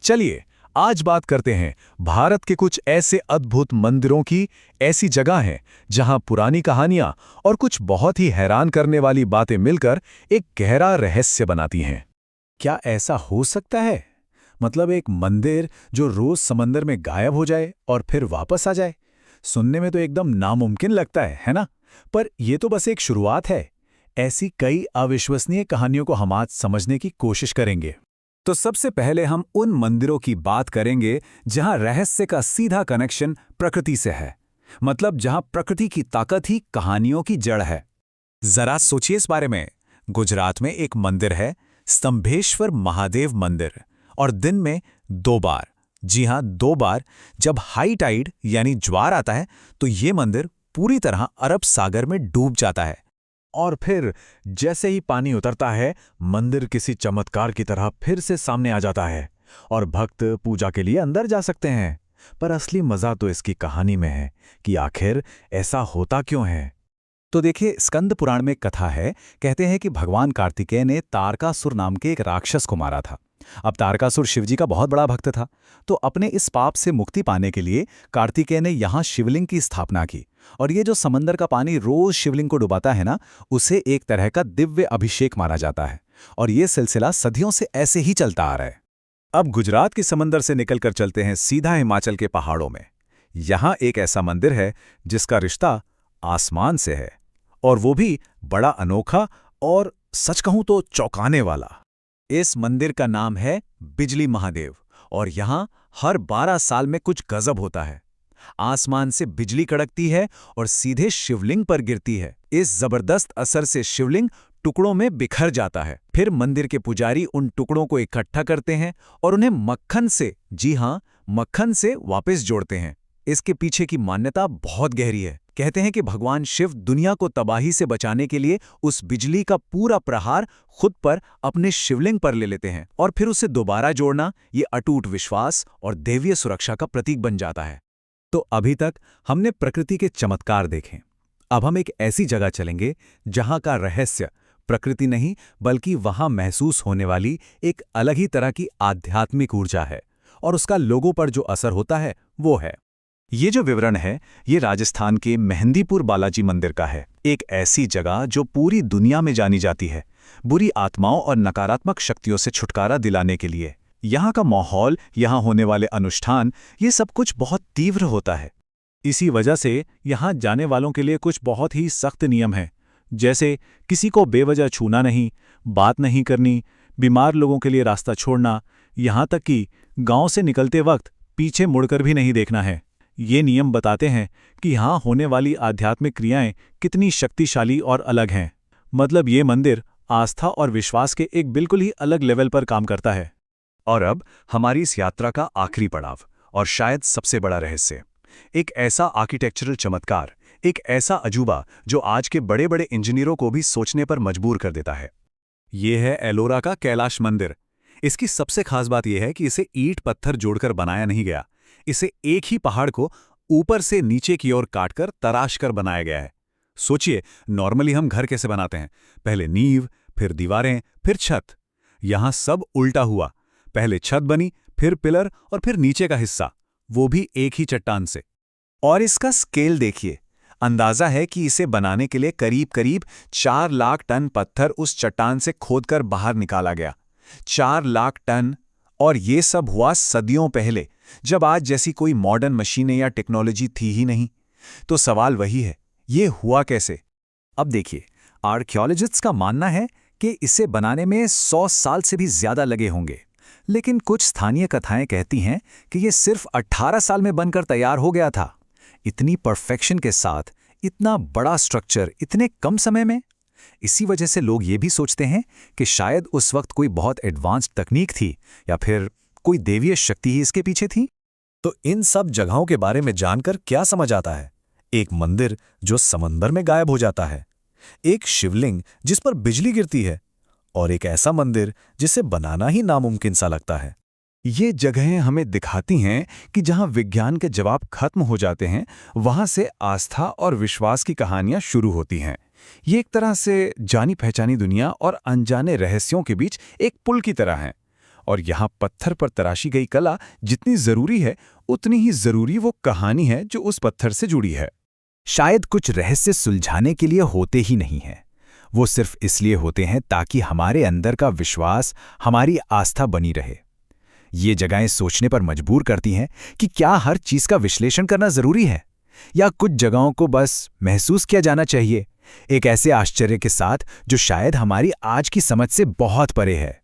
चलिए आज बात करते हैं भारत के कुछ ऐसे अद्भुत मंदिरों की, ऐसी जगह हैं जहां पुरानी कहानियां और कुछ बहुत ही हैरान करने वाली बातें मिलकर एक गहरा रहस्य बनाती हैं। क्या ऐसा हो सकता है? मतलब एक मंदिर जो रोज समंदर में गायब हो जाए और फिर वापस आ जाए। सुनने में तो एकदम नामुमकिन लगता है ना? पर यह तो बस एक शुरुआत है। ऐसी कई अविश्वसनीय कहानियों को हम आज समझने की कोशिश करेंगे। तो सबसे पहले हम उन मंदिरों की बात करेंगे जहां रहस्य का सीधा कनेक्शन प्रकृति से है। मतलब जहां प्रकृति की ताकत ही कहानियों की जड़ है। जरा सोचिए इस बारे में। गुजरात में एक मंदिर है, स्तंभेश्वर महादेव मंदिर, और दिन में 2 बार, जी हां 2 बार, जब हाई टाइड यानी ज्वार आता है तो ये मंदिर पूरी तरह अरब सागर में डूब जाता है। और फिर जैसे ही पानी उतरता है, मंदिर किसी चमत्कार की तरह फिर से सामने आ जाता है और भक्त पूजा के लिए अंदर जा सकते हैं। पर असली मजा तो इसकी कहानी में है कि आखिर ऐसा होता क्यों है। तो देखिए, स्कंद पुराण में कथा है। कहते हैं कि भगवान कार्तिकेय ने तारकासुर नाम के एक राक्षस को मारा था। अब तारकासुर शिवजी का बहुत बड़ा भक्त था, तो अपने इस पाप से मुक्ति पाने के लिए कार्तिकेय ने यहाँ शिवलिंग की स्थापना की। और ये जो समंदर का पानी रोज शिवलिंग को डुबाता है ना, उसे एक तरह का दिव्य अभिषेक माना जाता है। और ये सिलसिला सदियों से ऐसे ही चलता आ रहा है। अब गुजरात के समंदर से निकलकर चलते हैं सीधा हिमाचल के पहाड़ों में। यहाँ एक ऐसा मंदिर है जिसका रिश्ता आसमान से है, और वो भी बड़ा अनोखा और सच कहूं तो चौंकाने वाला। इस मंदिर का नाम है बिजली महादेव, और यहाँ हर 12 साल में कुछ गजब होता है। आसमान से बिजली कड़कती है और सीधे शिवलिंग पर गिरती है। इस जबरदस्त असर से शिवलिंग टुकड़ों में बिखर जाता है। फिर मंदिर के पुजारी उन टुकड़ों को इकट्ठा करते हैं और उन्हें मक्खन से, जी हां, मक्खन से वापस जोड़ते हैं। इसके पीछे की मान्यता बहुत गहरी है। कहते हैं कि भगवान शिव दुनिया को तबाही से बचाने के लिए उस बिजली का पूरा प्रहार खुद पर अपने शिवलिंग पर ले लेते हैं, और फिर उसे दोबारा जोड़ना ये अटूट विश्वास और दैवीय सुरक्षा का प्रतीक बन जाता है। तो अभी तक हमने प्रकृति के चमत्कार देखे। अब हम एक ऐसी जगह चलेंगे जहां का रहस्य प्रकृति नहीं, बल्कि वहां महसूस होने वाली एक अलग ही तरह की आध्यात्मिक ऊर्जा है, और उसका लोगों पर जो असर होता है वो है। ये जो विवरण है, ये राजस्थान के मेहंदीपुर बालाजी मंदिर का है। एक ऐसी जगह जो पूरी दुनिया में जानी जाती है बुरी आत्माओं और नकारात्मक शक्तियों से छुटकारा दिलाने के लिए। यहाँ का माहौल, यहाँ होने वाले अनुष्ठान, ये सब कुछ बहुत तीव्र होता है। इसी वजह से यहाँ जाने वालों के लिए कुछ बहुत ही सख्त नियम हैं, जैसे किसी को बेवजह छूना नहीं, बात नहीं करनी, बीमार लोगों के लिए रास्ता छोड़ना, यहाँ तक कि गांव से निकलते वक्त पीछे मुड़कर भी नहीं देखना है। ये नियम बताते हैं कि यहाँ होने वाली आध्यात्मिक क्रियाएं कितनी शक्तिशाली और अलग हैं। मतलब ये मंदिर आस्था और विश्वास के एक बिल्कुल ही अलग लेवल पर काम करता है। और अब हमारी इस यात्रा का आखिरी पड़ाव, और शायद सबसे बड़ा रहस्य, एक ऐसा आर्किटेक्चरल चमत्कार, एक ऐसा अजूबा जो आज के बड़े बड़े इंजीनियरों को भी सोचने पर मजबूर कर देता है। ये है एलोरा का कैलाश मंदिर। इसकी सबसे खास बात यह है कि इसे ईंट पत्थर जोड़कर बनाया नहीं गया। इसे एक ही पहाड़ को ऊपर से नीचे की ओर काटकर तराश कर बनाया गया है। सोचिए, नॉर्मली हम घर कैसे बनाते हैं, पहले नींव, फिर दीवारें, फिर छत। यहां सब उल्टा हुआ। पहले छत बनी, फिर पिलर, और फिर नीचे का हिस्सा, वो भी एक ही चट्टान से। और इसका स्केल देखिए। अंदाजा है कि इसे बनाने के लिए करीब करीब 4 लाख टन पत्थर उस चट्टान से खोदकर बाहर निकाला गया। 4 लाख टन! और ये सब हुआ सदियों पहले, जब आज जैसी कोई मॉडर्न मशीनें या टेक्नोलॉजी थी ही नहीं। तो सवाल वही है, ये हुआ कैसे? अब देखिए, आर्कियोलॉजिस्ट्स का मानना है कि इसे बनाने में 100 साल से भी ज्यादा लगे होंगे। लेकिन कुछ स्थानीय कथाएं कहती हैं कि ये सिर्फ 18 साल में बनकर तैयार हो गया था। इतनी परफेक्शन के साथ इतना बड़ा स्ट्रक्चर इतने कम समय में। इसी वजह से लोग ये भी सोचते हैं कि शायद उस वक्त कोई बहुत एडवांस्ड तकनीक थी, या फिर कोई देवीय शक्ति ही इसके पीछे थी। तो इन सब जगहों के बारे में जानकर क्या समझ आता है? एक मंदिर जो समंदर में गायब हो जाता है, एक शिवलिंग जिस पर बिजली गिरती है, और एक ऐसा मंदिर जिसे बनाना ही नामुमकिन सा लगता है। ये जगहें हमें दिखाती हैं कि जहां विज्ञान के जवाब खत्म हो जाते हैं, वहां से आस्था और विश्वास की कहानियां शुरू होती हैं। ये एक तरह से जानी पहचानी दुनिया और अनजाने रहस्यों के बीच एक पुल की तरह है। और यहाँ पत्थर पर तराशी गई कला जितनी जरूरी है उतनी ही जरूरी वो कहानी है जो उस पत्थर से जुड़ी है। शायद कुछ रहस्य सुलझाने के लिए होते ही नहीं हैं, वो सिर्फ इसलिए होते हैं ताकि हमारे अंदर का विश्वास, हमारी आस्था बनी रहे। ये जगहें सोचने पर मजबूर करती हैं कि क्या हर चीज का विश्लेषण करना जरूरी है, या कुछ जगहों को बस महसूस किया जाना चाहिए, एक ऐसे आश्चर्य के साथ जो शायद हमारी आज की समझ से बहुत परे है।